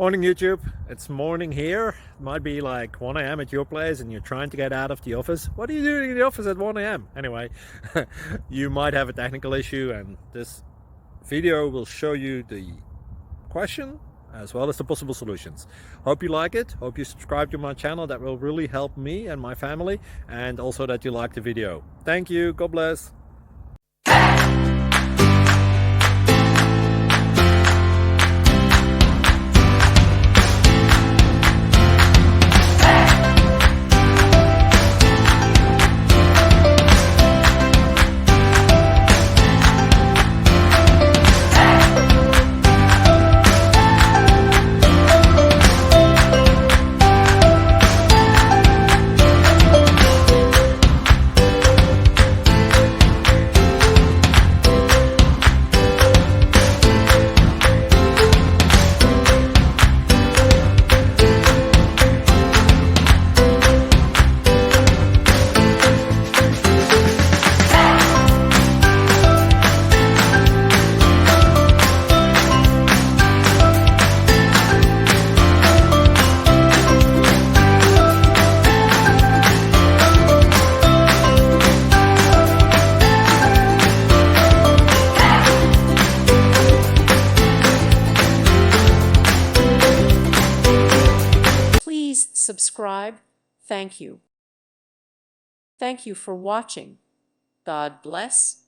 Morning YouTube, it's morning here. It might be like 1 a.m. at your place and you're trying to get out of the office. What are you doing in the office at 1 a.m.? Anyway, you might have a technical issue and this video will show you the question as well as the possible solutions. Hope you like it, hope you subscribe to my channel. That will really help me and my family, and also that you like the video. Thank you, God bless. Subscribe. Thank you. Thank you for watching. God bless.